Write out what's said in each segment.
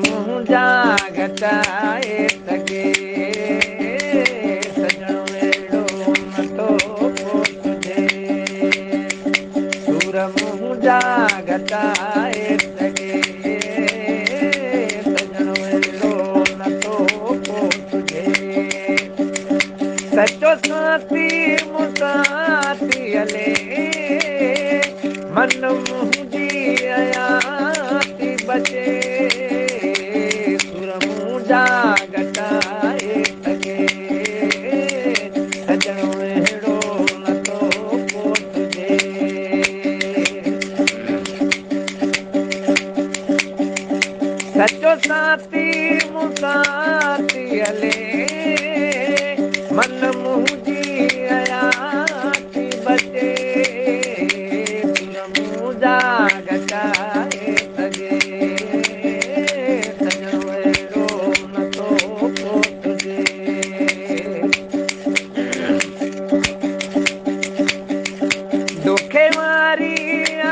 मुंहिंजा घटाए सघे सजणो अहिड़ो नथो पुछिजे सूर मुंहिंजा घटाए सघे सजणो अहिड़ो नथो पुछिजे सचो साथी मुसाथी हले मन मुंहिंजी अयाती बचे सुर मुंहिंजा घटाए सघे सजणो अहिड़ो नथो पुछिजे सचो साथी मुसाथी हले मन मुंहिंजी अयाती बचे सुर मुंहिंजा घटाए सघे सजणो अहिड़ो नथो पुछिजे दुखे वारी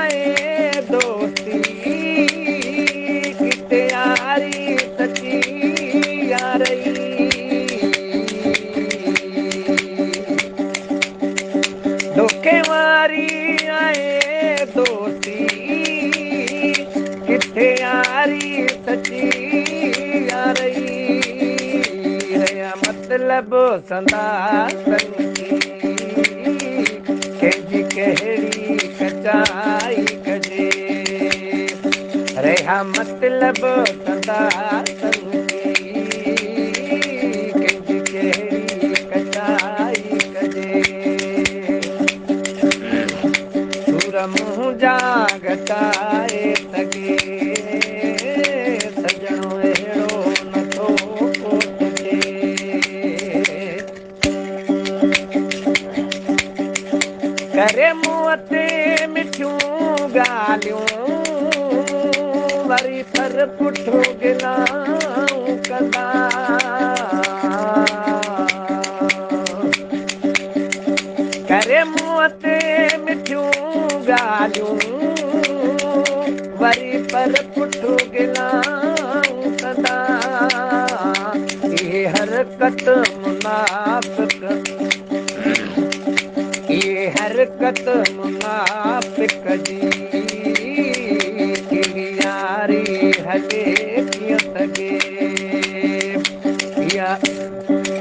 आहे दोस्ती किथे यारी सची यारी दुखे वारी आहे दोस्ती किथे यारी सची यारी रया मतलब संदासनी कंहिंजी कहिड़ी कचाई कजे रहा मतलब संदासनी कंहिंजी कहिड़ी कचाई कजे सूर मुंहिंजा घटाए सघे सजणो अहिड़ो नथो पुछिजे करे मुंहं ते मिठियूं ॻाल्हियूं वरी पर पुठो गिलाऊं कंदा करे मुंहं ते मिठियूं ॻाल्हियूं वरी पर पुठो गिलाऊं कंदा इहे हरकत मुनाफ़िक इहे हरकत मुनाफ़िक जी यारी हले कीअं सघे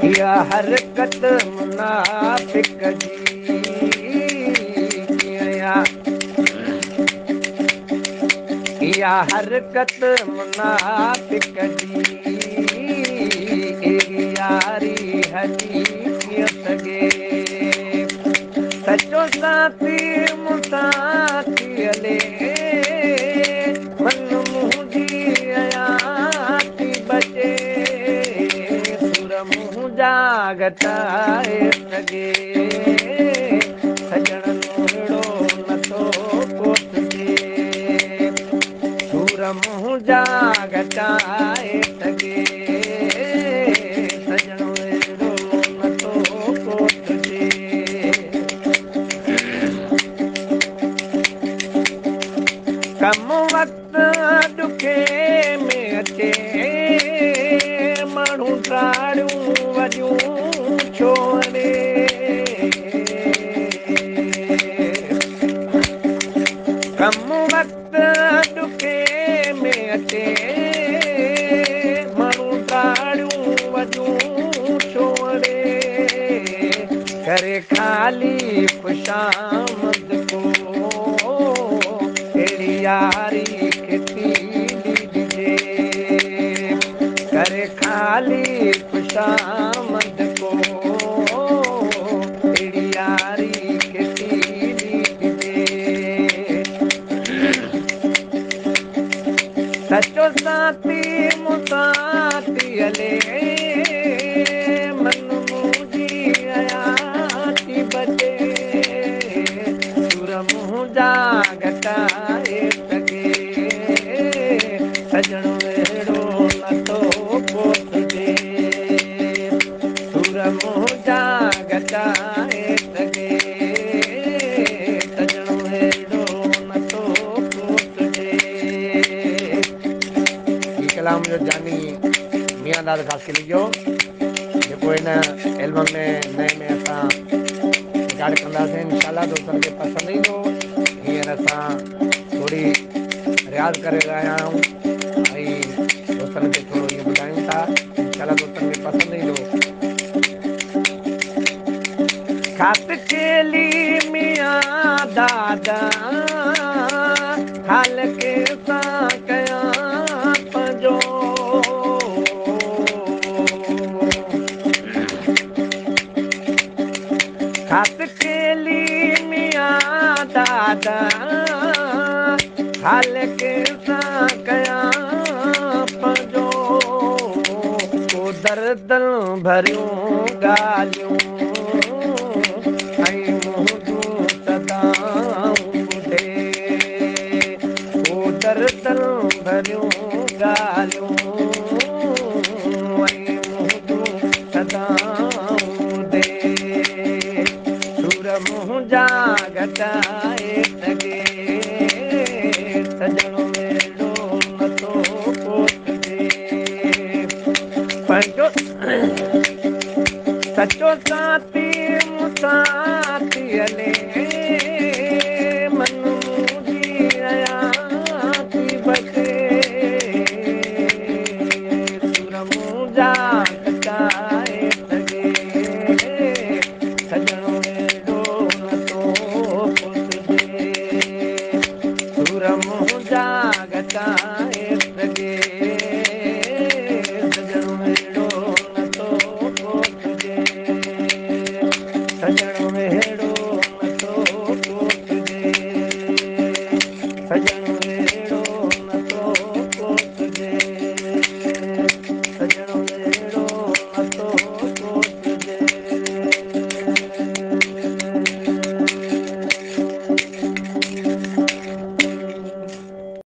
इहा हरकत मुनाफ़िक जी इहा हरकत मुनाफ़िक जी यारी हली कीअं सघे सचो साथी मुसाथी हले मन मुंहिंजी अयाती बचे सुर मुंहिंजा घटाए सघे सजणो अहिड़ो नथो पुछिजे सूर मुंहिंजा घटाए सघे सजणो अहिड़ो नथो पुछिजे कम वक़्तु ॾुखे में अचे माण्हू टाड़ियूं वॾियूं छो अड़े कम वक़्तु ॾुखे में अचे माण्हू टाड़ियूं वॾियूं छो अड़े करे ख़ाली ख़ुशामद को यारी खेती ॾिजे करे ख़ाली ख़ुशामद को अहिड़ी यारी खेती ॾिजे सचो साथी मुसाथी हले मन मुंहिंजी अयाती बचे सुर मुंहिंजा घटाए सघे सजणो अहिड़ो नथो पुछिजे सुर मुंहिंजा घटाए सघे सजणो अहिड़ो नथो पुछिजे कलाम जो अंदाज़ ख़ासि लिखियो जेको हिन एल्बम में नए में असां रिकॉर्ड कंदासीं इंशाअल्लाह दोस्तनि खे पसंदि ईंदो हींअर असां थोरी रियाज़ करे रहिया आहियूं ऐं दोस्तनि खे थोरो ईअं ॿुधायूं था इंशाअल्लाह दोस्तनि खे पसंदि ईंदो खत केली मियां दादा हाल के सां कयां पंहिंजो खत केली मियां दादा हाल के सां कयां पंहिंजो को दर्द भरियूं ॻाल्हियूं दर्दन भरियूं ॻाल्हियूं सदाऊं दे सुर मुंहिंजा घटाए सघे सजणो अहिड़ो नथो पहुचे पंहिंजो सचो साथ